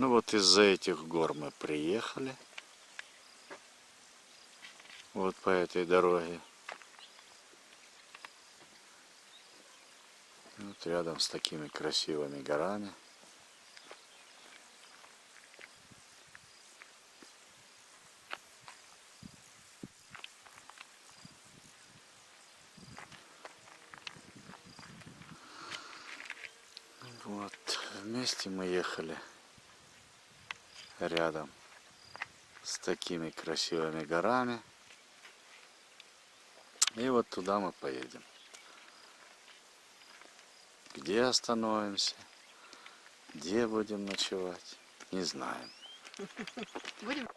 Ну вот из-за этих гор мы приехали. Вот по этой дороге. Вот рядом с такими красивыми горами. Вот, вместе мы ехали рядом с такими красивыми горами. И вот туда мы поедем. Где остановимся, где будем ночевать, не знаем. Будем?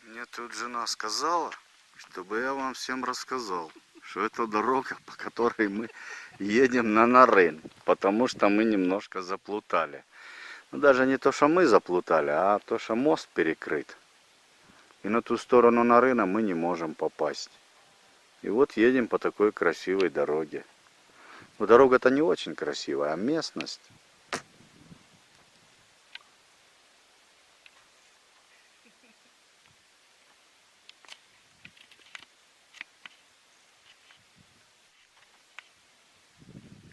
Мне тут жена сказала, чтобы я вам всем рассказал, что это дорога, по которой мы едем на Нарын, потому что мы немножко заплутали. Ну, даже не то, что мы заплутали, а то, что мост перекрыт. И на ту сторону Нарына мы не можем попасть. И вот едем по такой красивой дороге. Но дорога-то не очень красивая, а местность.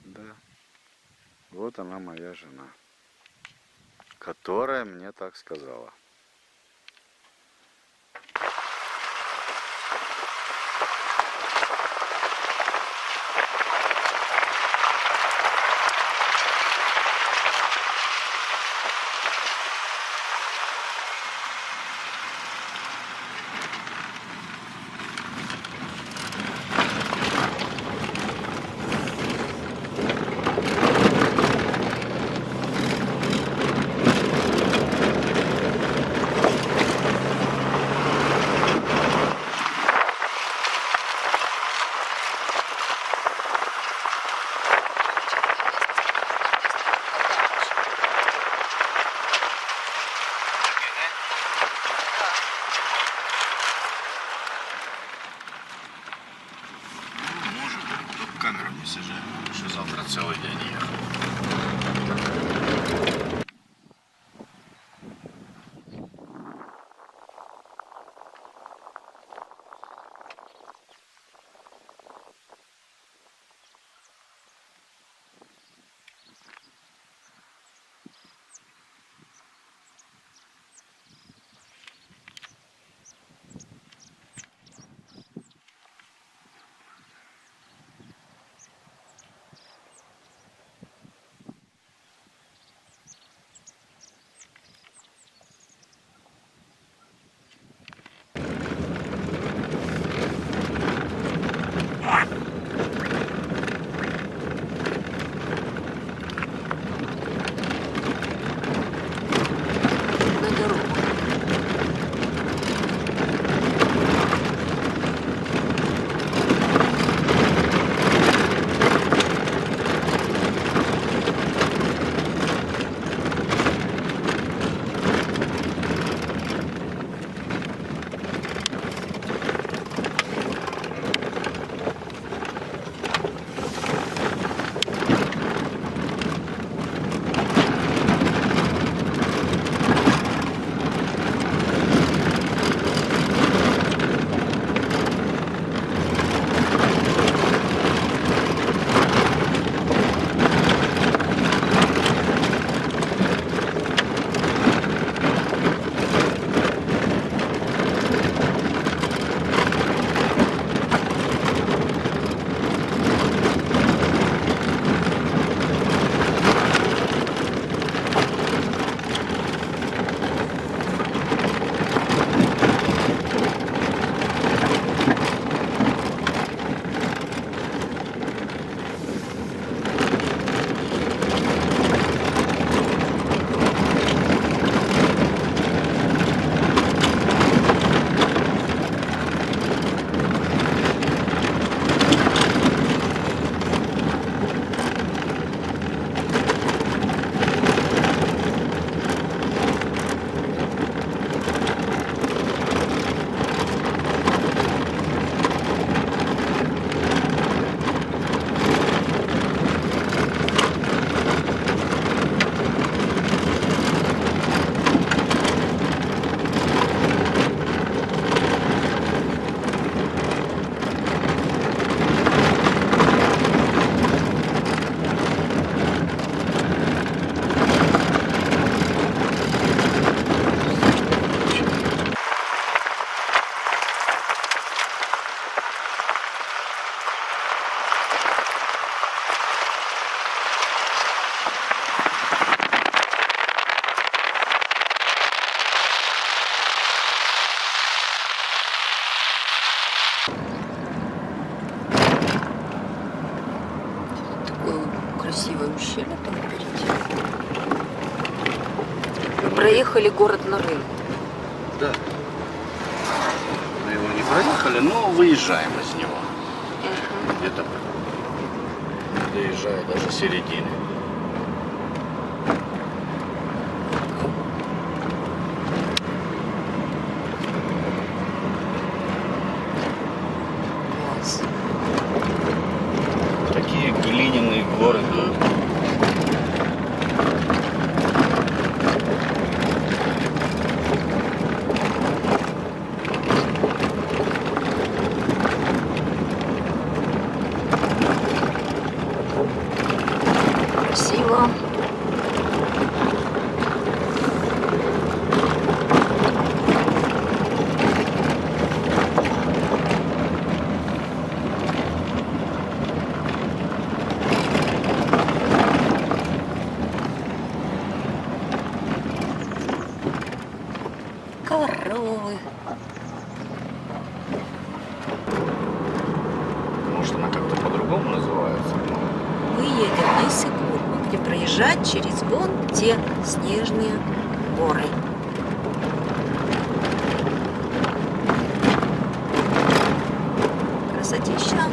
Да. Вот она моя жена, которая мне так сказала. Камеру не сажаем, потому что завтра целый день ехал. красивое ущелье там впереди. Мы проехали город Нарын. Да. Мы его не проехали, но выезжаем из него. Где-то доезжая даже середины. Класс. Такие глиняные горы тут. Красиво. Коровы. Может, она как-то по-другому называется? Мы едем на Иссык-Куль. Мы будем проезжать через вон те снежные горы. Красотища.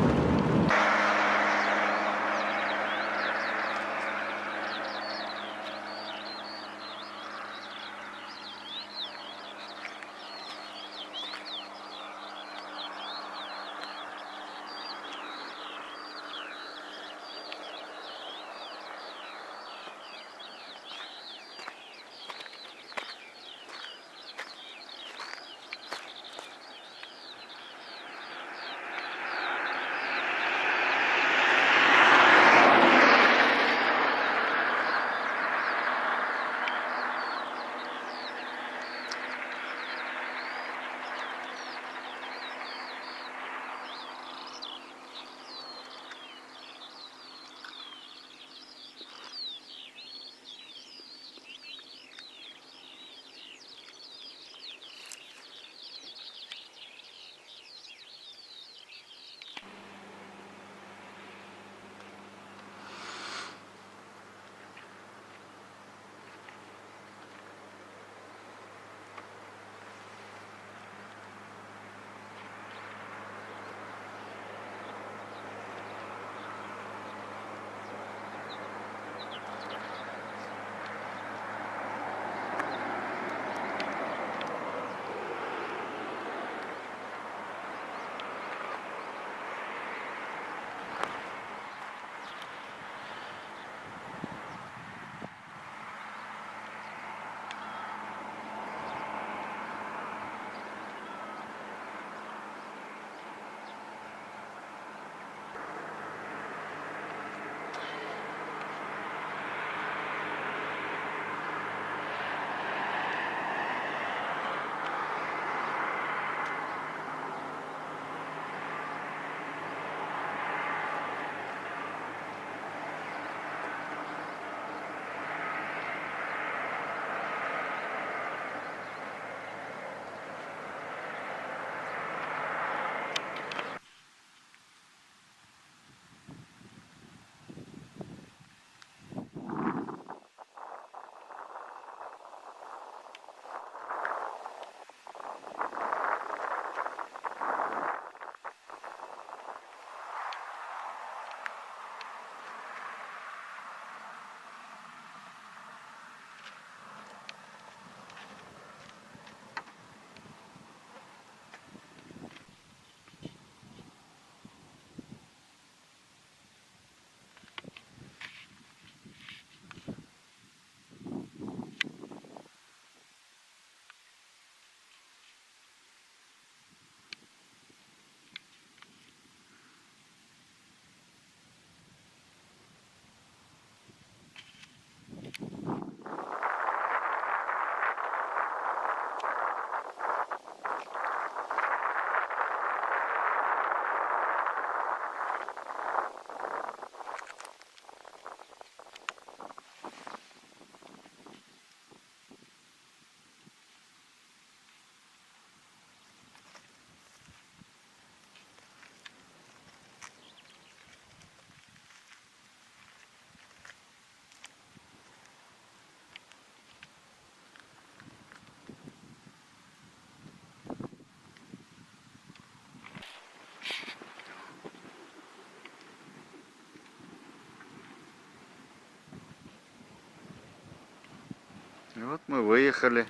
Мы выехали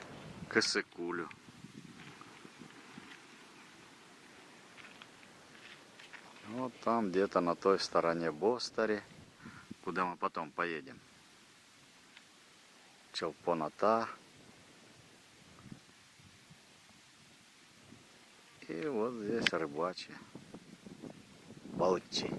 к Иссыкулю. Вот там где-то на той стороне Бостари, куда мы потом поедем. Челпоната. И вот здесь рыбачьи балчи.